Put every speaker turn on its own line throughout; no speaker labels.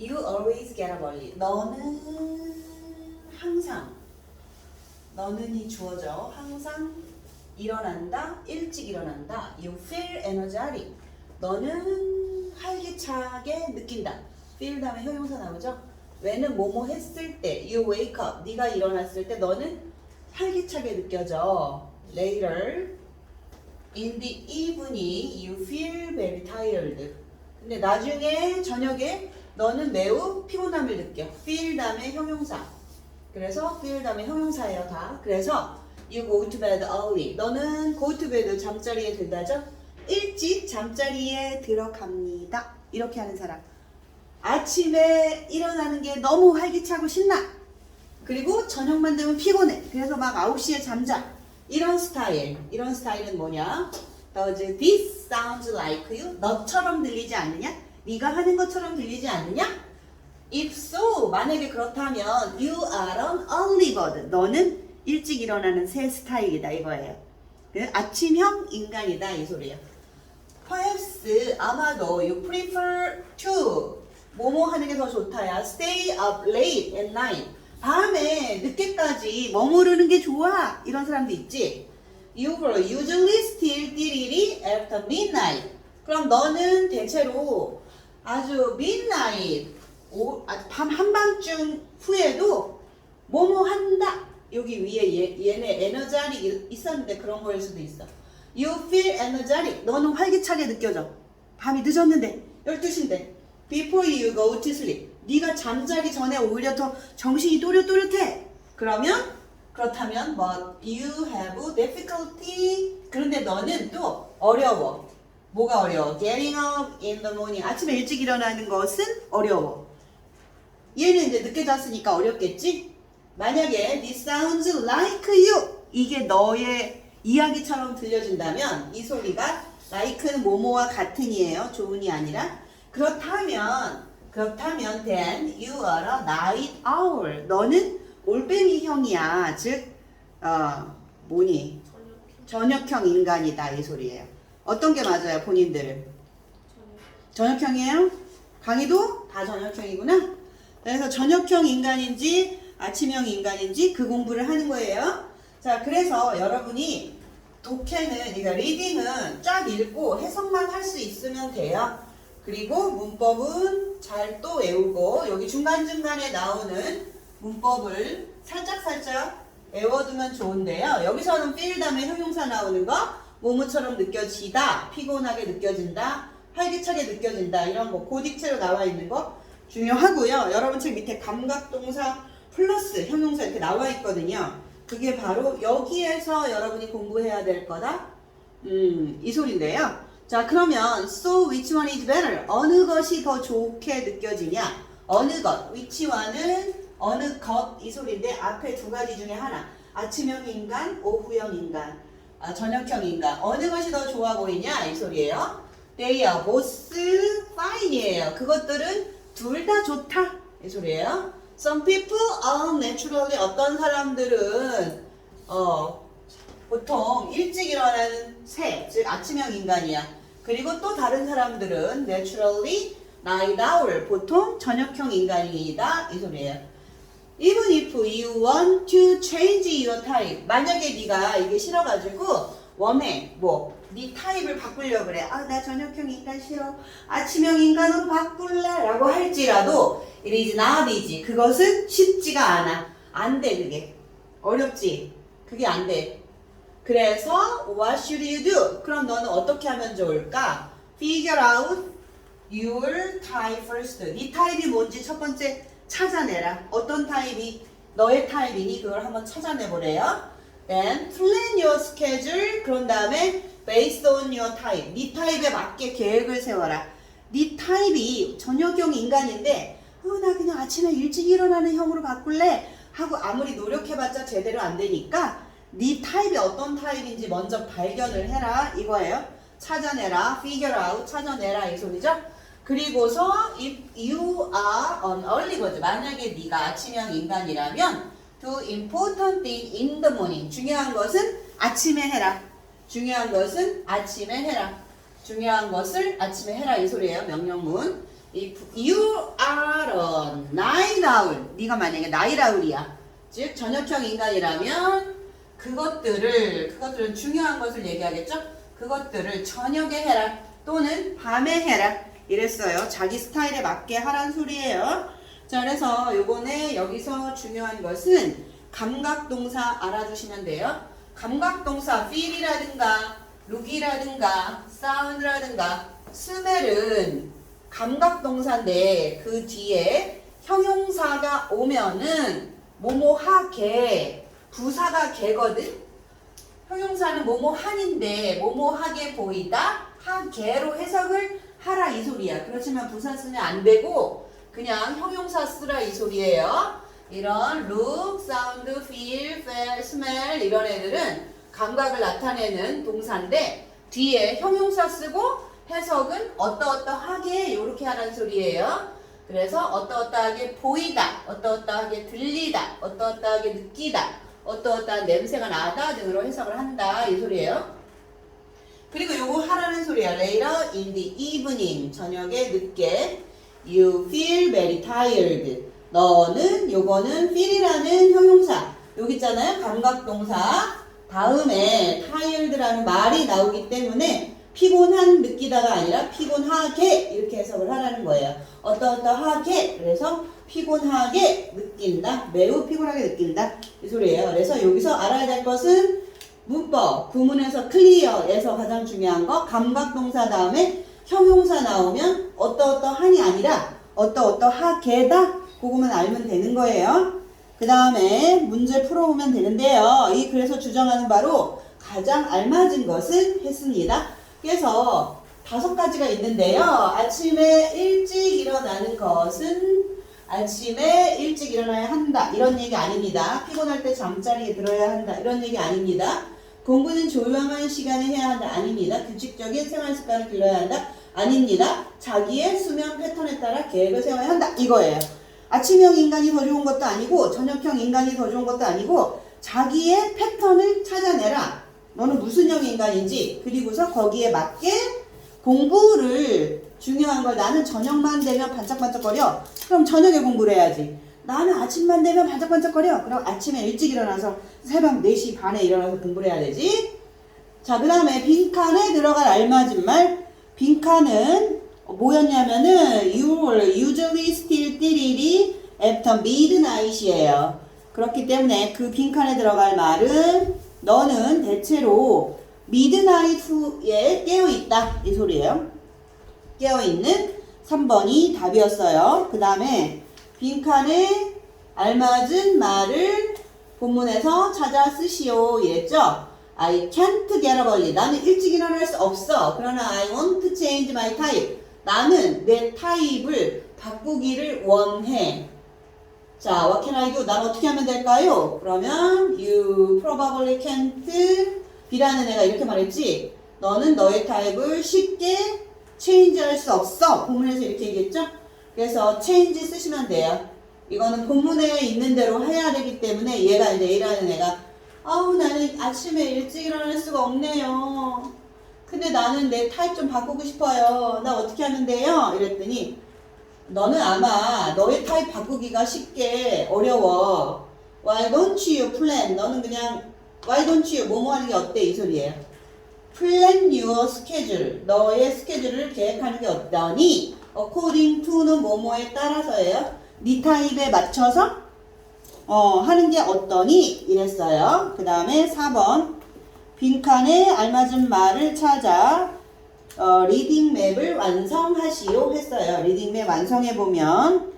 You always get up early. 너는 항상 너는이 주어져. 항상 일어난다. 일찍 일어난다. You feel energetic. 너는 활기차게 느낀다. feel 다음에 형용사 나오죠? when은 뭐뭐 했을 때 you wake up. 네가 일어났을 때 너는 활기차게 느껴져. Later in the evening you feel very tired. 근데 나중에 저녁에 너는 매우 피곤함을 느껴. feel 다음에 형용사. 그래서 feel 다음에 형용사예요 다. 그래서 you go to bed early. 너는 go to bed 잠자리에 들다죠? 일찍 잠자리에 들어갑니다. 이렇게 하는 사람. 아침에 일어나는 게 너무 활기차고 신나. 그리고 저녁만 되면 피곤해. 그래서 막 9시에 잠자. 이런 스타일. 이런 스타일은 뭐냐? Does this sound like you? 너처럼 들리지 않느냐? 네가 하는 것처럼 들리지 않느냐? If so, 만약에 그렇다면 you are an early bird. 너는 일찍 일어나는 새 스타일이다 이거예요. 아침형 인간이다 이 소리예요. Perhaps 아마도 you prefer to 뭐뭐 하는 게 더 좋다야. Stay up late at night. 밤에 늦게까지 머무르는 게 좋아. 이런 사람도 있지. You will usually still 띠리리 after midnight. 그럼 너는 대체로 아주 midnight 밤 한밤중 후에도 뭐뭐 한다. 여기 위에 얘네 에너지이 있었는데 그런 거일 수도 있어. You feel energetic. 너는 활기차게 느껴져. 밤이 늦었는데 12시인데 Before you go to sleep. 네가 잠자기 전에 오히려 더 정신이 또렷또렷해. 그렇다면 but you have difficulty. 그런데 너는 또 어려워. 뭐가 어려워? Getting up in the morning. 아침에 일찍 일어나는 것은 어려워. 얘는 이제 늦게 잤으니까 어렵겠지? 만약에 this sounds like you. 이게 너의 이야기처럼 들려준다면 이 소리가 like는 뭐뭐와 같은이에요. 좋은이 아니라. 그렇다면 then you are a night owl. 너는 올빼미형이야. 즉 뭐니? 저녁형 인간이다 이 소리예요. 어떤 게 맞아요 본인들은? 저녁형이에요? 강의도 다 저녁형이구나. 그래서 저녁형 인간인지 아침형 인간인지 그 공부를 하는 거예요. 자, 그래서 여러분이 독해는, 그러니까 리딩은 쫙 읽고 해석만 할 수 있으면 돼요. 그리고 문법은 잘 또 외우고 여기 중간중간에 나오는 문법을 살짝살짝 외워두면 좋은데요. 여기서는 feel 다음에 형용사 나오는 거 뭐뭐처럼 느껴지다, 피곤하게 느껴진다, 활기차게 느껴진다 이런 거 고딕체로 나와 있는 거 중요하고요. 여러분 책 밑에 감각동사 플러스 형용사 이렇게 나와 있거든요. 그게 바로 여기에서 여러분이 공부해야 될 거다. 이 소리인데요. 자, 그러면 so which one is better? 어느 것이 더 좋게 느껴지냐? 어느 것, which one은 어느 것 이 소리인데 앞에 두 가지 중에 하나. 아침형 인간, 오후형 인간, 저녁형 인간. 어느 것이 더 좋아 보이냐? 이 소리예요. They are both fine이에요. 그것들은 둘 다 좋다. 이 소리예요. Some people are naturally 어떤 사람들은 보통 일찍 일어나는 새, 즉 아침형 인간이야. 그리고 또 다른 사람들은 naturally night owl, 보통 저녁형 인간이다. 이 소리예요. Even if you want to change your type, 만약에 네가 이게 싫어가지고 원해, 네 타입을 바꾸려고 그래. 나 저녁형 인간 싫어. 아침형 인간으로 바꿀래. 라고 할지라도 it is not easy. 그것은 쉽지가 않아. 안 돼, 그게. 어렵지. 그게 안 돼. 그래서 what should you do? 그럼 너는 어떻게 하면 좋을까? Figure out your type first. 네 타입이 뭔지 첫 번째 찾아내라. 어떤 타입이 너의 타입이니 그걸 한번 찾아내보래요. Then plan your schedule. 그런 다음에 based on your type. 네 타입에 맞게 계획을 세워라. 네 타입이 저녁형 인간인데 나 그냥 아침에 일찍 일어나는 형으로 바꿀래 하고 아무리 노력해봤자 제대로 안 되니까 네 타입이 어떤 타입인지 먼저 발견을 해라 이거예요. 찾아내라, figure out, 찾아내라 이 소리죠. 그리고서 if you are an early bird, 만약에 네가 아침형 인간이라면 do important thing in the morning. 중요한 것은 아침에 해라. 중요한 것은 아침에 해라. 중요한 것을 아침에 해라 이 소리예요. 명령문. If you are 이런 나잇 아울. 네가 만약에 나잇 아울이야. 즉 저녁형 인간이라면 그것들은 중요한 것을 얘기하겠죠? 그것들을 저녁에 해라 또는 밤에 해라 이랬어요. 자기 스타일에 맞게 하란 소리예요. 자, 그래서 요번에 여기서 중요한 것은 감각동사 알아두시면 돼요. 감각동사 feel이라든가 look이라든가 sound라든가 smell은 감각동사인데 그 뒤에 형용사가 오면은 뭐뭐하게 부사가 개거든. 형용사는 뭐뭐한인데 뭐뭐하게 보이다 하게로 해석을 하라 이 소리야. 그렇지만 부사 쓰면 안 되고 그냥 형용사 쓰라 이 소리예요. 이런 look, sound, feel, smell 이런 애들은 감각을 나타내는 동사인데 뒤에 형용사 쓰고 해석은 어떠어떠하게 이렇게 하라는 소리예요. 그래서 어떠어떠하게 보이다, 어떠어떠하게 들리다, 어떠어떠하게 느끼다, 어떠어떠한 냄새가 나다 등으로 해석을 한다 이 소리예요. 그리고 요거 하라는 소리야. Later in the evening, 저녁에 늦게 You feel very tired. 너는 요거는 feel이라는 형용사 여기 있잖아요. 감각동사 다음에 tired라는 말이 나오기 때문에 피곤한 느끼다가 아니라 피곤하게 이렇게 해석을 하라는 거예요. 어떠어떠하게 그래서 피곤하게 느낀다. 매우 피곤하게 느낀다. 이 소리예요. 그래서 여기서 알아야 될 것은 문법, 구문에서 클리어에서 가장 중요한 거 감각동사 다음에 형용사 나오면 어떠어떠하니 아니라 어떠어떠하게다. 그거만 알면 되는 거예요. 그 다음에 문제 풀어보면 되는데요. 그래서 주장하는 바로 가장 알맞은 것은 했습니다. 그래서 5가지가 있는데요. 아침에 일찍 일어나는 것은 아침에 일찍 일어나야 한다. 이런 얘기 아닙니다. 피곤할 때 잠자리에 들어야 한다. 이런 얘기 아닙니다. 공부는 조용한 시간에 해야 한다. 아닙니다. 규칙적인 생활 습관을 길러야 한다. 아닙니다. 자기의 수면 패턴에 따라 계획을 세워야 한다. 이거예요. 아침형 인간이 더 좋은 것도 아니고 저녁형 인간이 더 좋은 것도 아니고 자기의 패턴을 찾아내라. 너는 무슨 형 인간인지 그리고서 거기에 맞게 공부를 중요한 걸 나는 저녁만 되면 반짝반짝거려. 그럼 저녁에 공부를 해야지. 나는 아침만 되면 반짝반짝거려. 그럼 아침에 일찍 일어나서 새벽 4시 반에 일어나서 공부를 해야 되지. 자, 그 다음에 빈칸에 들어갈 알맞은 말. 빈칸은 뭐였냐면은 You usually still 띠리리 after midnight이에요. 그렇기 때문에 그 빈칸에 들어갈 말은 너는 대체로 미드나잇 후에 깨어있다 이 소리예요. 깨어있는 3번이 답이었어요. 그 다음에 빈칸에 알맞은 말을 본문에서 찾아 쓰시오 이랬죠. I can't get up early. 나는 일찍 일어날 수 없어. 그러나 I want to change my type. 나는 내 타입을 바꾸기를 원해. 자, what can I do? 난 어떻게 하면 될까요? 그러면 you probably can't B라는 애가 이렇게 말했지. 너는 너의 타입을 쉽게 change할 수 없어. 본문에서 이렇게 얘기했죠? 그래서 change 쓰시면 돼요. 이거는 본문에 있는 대로 해야 되기 때문에 얘가 이제 A라는 애가 아우 나는 아침에 일찍 일어날 수가 없네요. 근데 나는 내 타입 좀 바꾸고 싶어요. 나 어떻게 하면 돼요? 이랬더니 너는 아마 너의 타입 바꾸기가 쉽게 어려워. Why don't you plan? 너는 그냥 Why don't you 뭐뭐 하는 게 어때? 이 소리예요. Plan your schedule. 너의 스케줄을 계획하는 게 어떠니? According to는 뭐뭐에 따라서예요. 네 타입에 맞춰서 하는 게 어떠니? 이랬어요. 그 다음에 4번 빈칸에 알맞은 말을 찾아 리딩 맵을 완성하시오 했어요. 리딩 맵 완성해보면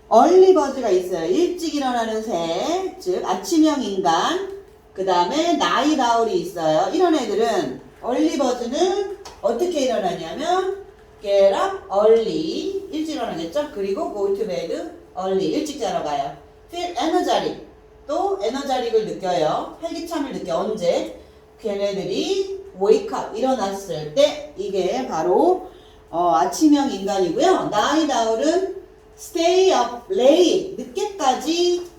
얼리버드가 있어요. 일찍 일어나는 새, 즉 아침형 인간. 그 다음에 나잇 아울이 있어요. 이런 애들은 얼리버드는 어떻게 일어나냐면 get up early 일찍 일어나겠죠. 그리고 go to bed early 일찍 자러 가요. feel energetic 또 에너자릭을 느껴요. 활기참을 느껴. 언제? 걔네들이 wake up 일어났을 때 이게 바로 아침형 인간이고요. 나잇 아울은 stay up late 늦게까지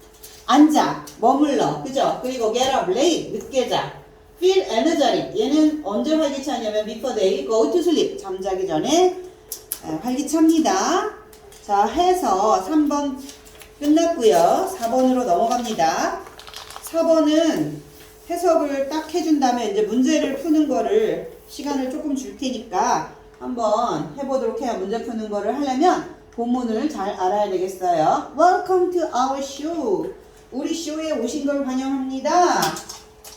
앉아 머물러 그죠? 그리고 get up late 늦게 자. feel energetic 얘는 언제 활기차냐면 before they go to sleep 잠자기 전에 활기찹니다. 자, 해서 3번 끝났고요. 4번으로 넘어갑니다. 4번은 해석을 딱 해준 다음에 이제 문제를 푸는 거를 시간을 조금 줄 테니까 한번 해보도록 해요. 문제 푸는 거를 하려면 본문을 잘 알아야 되겠어요. Welcome to our show. 우리 쇼에 오신 걸 환영합니다.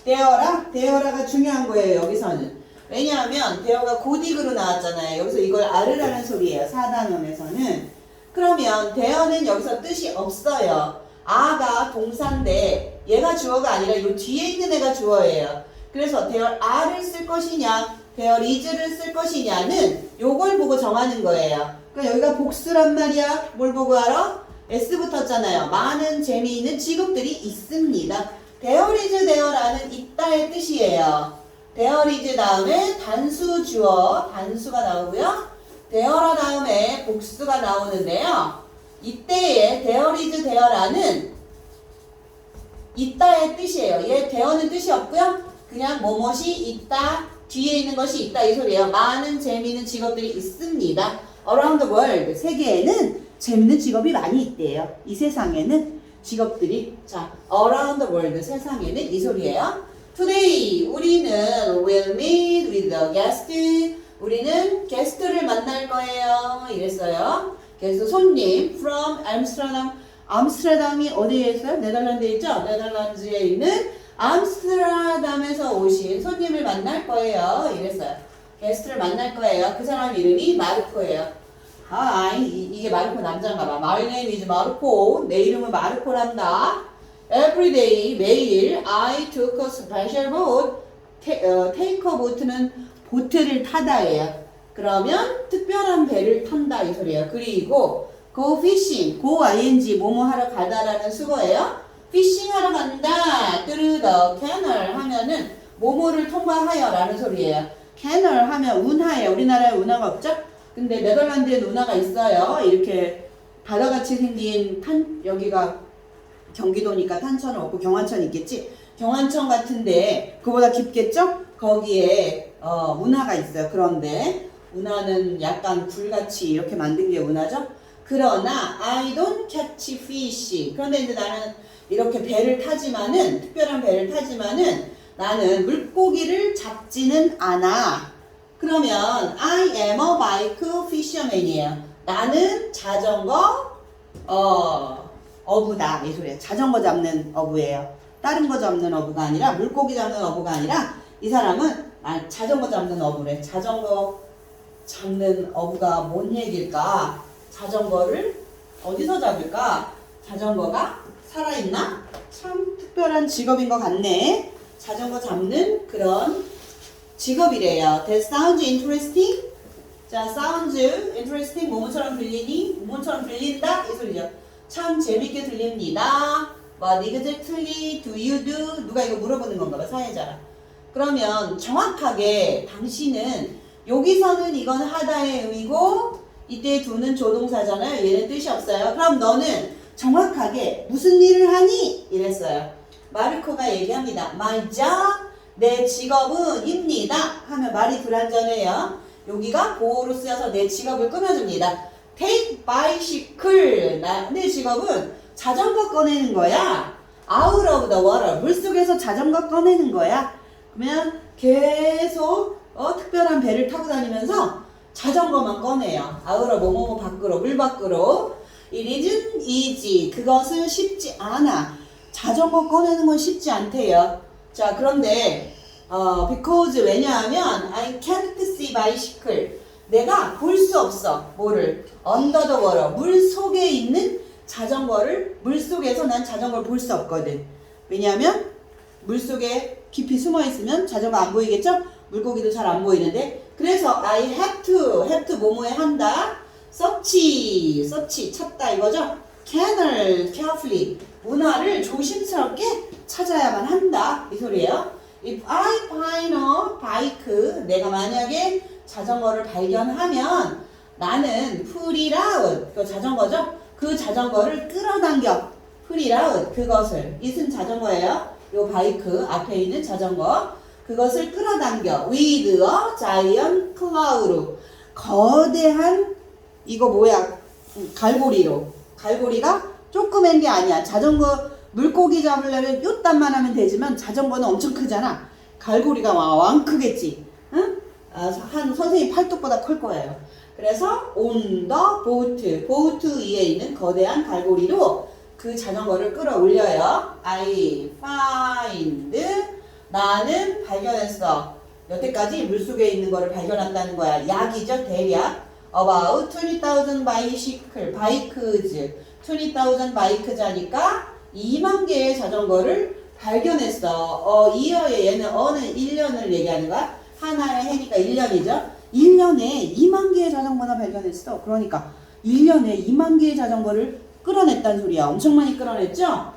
대어라가 중요한 거예요. 여기서는. 왜냐하면 대어가 고딕으로 나왔잖아요. 여기서 이걸 알으라는 소리예요. 4단원에서는. 그러면 대어는 여기서 뜻이 없어요. 아가 동사인데 얘가 주어가 아니라 이 뒤에 있는 애가 주어예요. 그래서 대어 are를 쓸 것이냐 대어 is를 쓸 것이냐는 요걸 보고 정하는 거예요. 그러니까 여기가 복수란 말이야. 뭘 보고 알아? S 붙었잖아요. 많은 재미있는 직업들이 있습니다. there is there라는 있다의 뜻이에요. there is 다음에 단수 주어 단수가 나오고요. there라 다음에 복수가 나오는데요. 이때에 there is there라는 있다의 뜻이에요. 얘 there는 뜻이 없고요. 그냥 뭐뭇이 있다, 뒤에 있는 것이 있다 이 소리예요. 많은 재미있는 직업들이 있습니다. Around the world, 세계에는 재밌는 직업이 많이 있대요. 이 세상에는 직업들이 자, around the world, 세상에는 이 소리예요. Today, 우리는 will meet with the guest. 우리는 게스트를 만날 거예요. 이랬어요. 그래서 손님 from Amsterdam. 암스테르담이 어디에 있어요? 네덜란드에 있죠? 네덜란드에 있는 암스테르담에서 오신 손님을 만날 거예요. 이랬어요. 게스트를 만날 거예요. 그 사람 이름이 마르코예요. 이게 마르코 남자인가 봐. My name is 마르코. 내 이름은 마르코란다. Every day, 매일 I took a special boat. take a boat는 보트를 타다예요. 그러면 특별한 배를 탄다 이 소리예요. 그리고 go fishing, go ing, 뭐뭐 하러 가다라는 수거예요. fishing 하러 간다. through the canal 하면은 뭐뭐를 통과하여 라는 소리예요. canal 하면 운하예요. 우리나라에 운하가 없죠? 근데 네덜란드엔 운하가 있어요. 이렇게 바다같이 생긴 여기가 경기도니까 탄천은 없고 경안천 있겠지? 경안천 같은데 그보다 깊겠죠? 거기에 운하가 있어요. 그런데 운하는 약간 굴같이 이렇게 만든 게 운하죠? 그러나 I don't catch fish. 그런데 이제 나는 이렇게 배를 타지만은 특별한 배를 타지만은 나는 물고기를 잡지는 않아. 그러면 I am a bike fisherman이에요. 나는 자전거 어부다 이 소리예요. 자전거 잡는 어부예요. 다른 거 잡는 어부가 아니라 물고기 잡는 어부가 아니라 이 사람은 자전거 잡는 어부래. 자전거 잡는 어부가 뭔 얘기일까? 자전거를 어디서 잡을까? 자전거가 살아있나? 참 특별한 직업인 것 같네. 자전거 잡는 그런 직업이래요. That sounds interesting. 자, sounds interesting. 뭐뭐처럼 들리니? 뭐뭐처럼 들린다? 이 소리죠. 참 재밌게 들립니다. What exactly do you do? 누가 이거 물어보는 건가 봐, 사회자라. 그러면 정확하게 당신은 여기서는 이건 하다의 의미고 이때 do는 조동사잖아요. 얘는 뜻이 없어요. 그럼 너는 정확하게 무슨 일을 하니? 이랬어요. 마르코가 얘기합니다. My job, 내 직업은 입니다. 하면 말이 불완전해요. 여기가 보호로 쓰여서 내 직업을 끊어줍니다. Take bicycle, 내 직업은 자전거 꺼내는 거야. Out of the water, 물속에서 자전거 꺼내는 거야. 그러면 계속 특별한 배를 타고 다니면서 자전거만 꺼내요. Out of 뭐뭐 밖으로, 물 밖으로. It isn't easy, 그것은 쉽지 않아. 자전거 꺼내는 건 쉽지 않대요. 자, 그런데 because 왜냐하면 I can't see bicycle. 내가 볼 수 없어. 뭐를? Under the water. 물 속에 있는 자전거를 물 속에서 난 자전거를 볼 수 없거든. 왜냐하면 물 속에 깊이 숨어 있으면 자전거 안 보이겠죠? 물고기도 잘 안 보이는데. 그래서 I have to 뭐뭐에 한다. search 찾다 이거죠? canal carefully. 문화를 조심스럽게 찾아야만 한다. 이 소리예요. If I find a bike, 내가 만약에 자전거를 발견하면 나는 pull it out, 그 자전거죠? 그 자전거를 끌어당겨. pull it out, 그것을. it은 자전거예요. 요 바이크 앞에 있는 자전거. 그것을 끌어당겨. with a giant cloud. 거대한 이거 뭐야? 갈고리가 조그만 게 아니야. 자전거 물고기 잡으려면 요딴만 하면 되지만 자전거는 엄청 크잖아. 갈고리가 왕 크겠지. 응? 한 선생님 팔뚝보다 클 거예요. 그래서 on the 보트 위에 있는 거대한 갈고리로 그 자전거를 끌어올려요. I find 나는 발견했어. 여태까지 물속에 있는 거를 발견한다는 거야. 약이죠, 대략. About 20,000 bikes 20,000 bikes 하니까 2만 개의 자전거를 발견했어. 이어에 얘는 어는 1년을 얘기하는 거야. 하나의 해니까 1년이죠. 1년에 2만 개의 자전거나 발견했어. 그러니까 1년에 2만 개의 자전거를 끌어냈다는 소리야. 엄청 많이 끌어냈죠?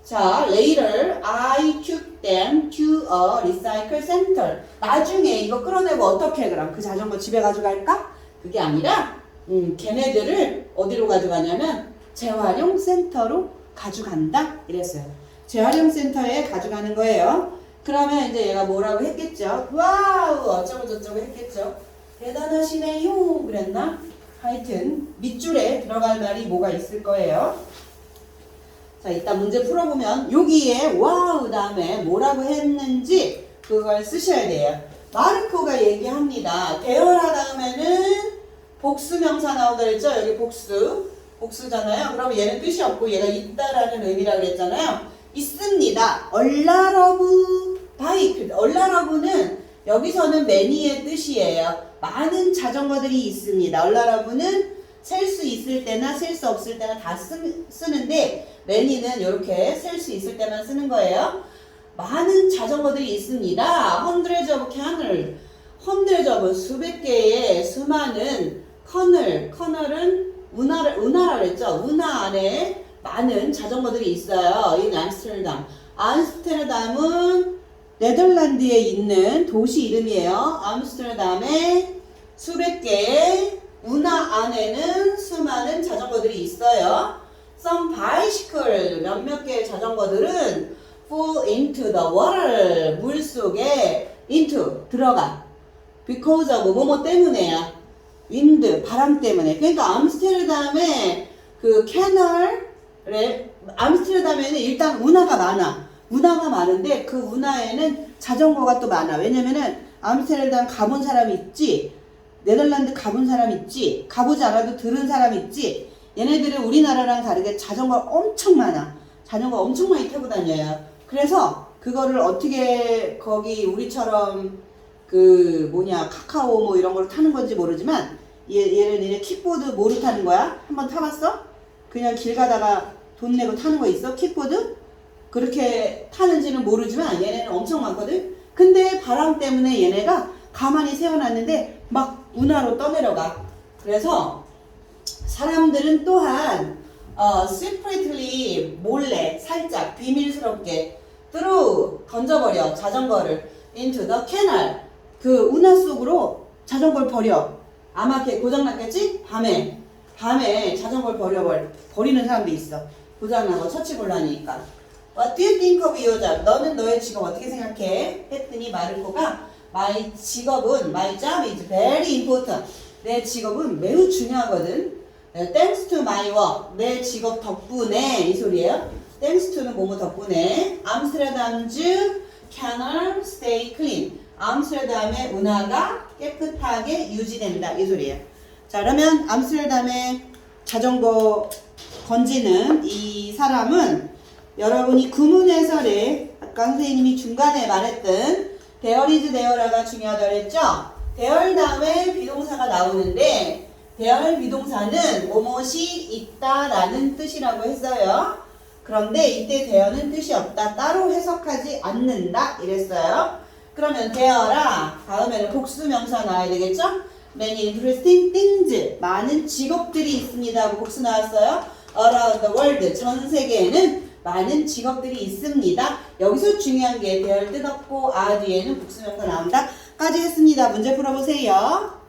자, later I took them to a recycle center. 나중에 이거 끌어내고 어떻게 그럼? 그 자전거 집에 가져갈까? 그게 아니라 걔네들을 어디로 가져가냐면 재활용 센터로 가져간다 이랬어요. 재활용 센터에 가져가는 거예요. 그러면 이제 얘가 뭐라고 했겠죠? 와우 어쩌고 저쩌고 했겠죠. 대단하시네요 그랬나? 하여튼 밑줄에 들어갈 말이 뭐가 있을 거예요. 자, 이따 문제 풀어보면 여기에 와우 다음에 뭐라고 했는지 그걸 쓰셔야 돼요. 마르코가 얘기합니다. 대열하 다음에는 복수명사 나온다 그랬죠? 여기 복수잖아요. 그럼 얘는 뜻이 없고 얘가 있다라는 의미라고 그랬잖아요. 있습니다. 얼라러브 바이크. 얼라러브는 여기서는 many의 뜻이에요. 많은 자전거들이 있습니다. 얼라러브는 셀 수 있을 때나 셀 수 없을 때나 다 쓰는데 many는 이렇게 셀 수 있을 때만 쓰는 거예요. 많은 자전거들이 있습니다. hundreds of canal. hundreds of 수백 개의 수많은 커널은 운하라 그랬죠. 운하 안에 많은 자전거들이 있어요. 이 암스테르담. 암스테르담은 네덜란드에 있는 도시 이름이에요. 암스테르담에 수백 개의 운하 안에는 수많은 자전거들이 있어요. Some bicycle 몇몇 개의 자전거들은 fall into the water 물 속에 into 들어가 because of 뭐뭐 때문에야 윈드 바람 때문에. 그러니까 암스테르담의 그 캐널에 암스테르담에는 일단 운하가 많은데 그 운하에는 자전거가 또 많아. 왜냐면은 암스테르담 가본 사람 있지, 네덜란드 가본 사람 있지, 가보지 않아도 들은 사람 있지. 얘네들은 우리나라랑 다르게 자전거가 엄청 많아. 자전거 엄청 많이 타고 다녀요. 그래서 그거를 어떻게 거기 우리처럼 카카오 뭐 이런 걸 타는 건지 모르지만 얘네 킥보드 뭐로 타는 거야? 한번 타봤어? 그냥 길 가다가 돈 내고 타는 거 있어? 킥보드? 그렇게 타는지는 모르지만 얘네는 엄청 많거든? 근데 바람 때문에 얘네가 가만히 세워놨는데 막 운하로 떠내려가. 그래서 사람들은 또한 secretly 몰래 살짝 비밀스럽게 throw 던져버려 자전거를 into the canal 그 운하 속으로 자전거를 버려. 아마 걔 고장났겠지? 밤에 자전거를 버리는 사람도 있어. 고장나고 처치곤란이니까. What do you think of your job? 너는 너의 직업 어떻게 생각해? 했더니 마르코가 my job is very important. 내 직업은 매우 중요하거든. Thanks to my work. 내 직업 덕분에 이 소리예요. Thanks to는 뭐뭐 덕분에 암스테르담즈 canal stay clean. 암스테르담의 운하가 깨끗하게 유지된다 이 소리예요. 자, 그러면 암스테르담의 자전거 건지는 이 사람은 여러분이 구문 해설에 아까 선생님이 중간에 말했던 대열이즈 대열아가 중요하다고 했죠. 대열 다음에 비동사가 나오는데 대열 비동사는 뭐뭇이 있다라는 뜻이라고 했어요. 그런데 이때 대열은 뜻이 없다. 따로 해석하지 않는다 이랬어요. 그러면 대열아 다음에는 복수명사 나와야 되겠죠? Many interesting things 많은 직업들이 있습니다 하고 복수 나왔어요. Around the world 전 세계에는 많은 직업들이 있습니다. 여기서 중요한 게 대열 뜻 없고 아 뒤에는 복수명사 나온다 까지 했습니다. 문제 풀어보세요.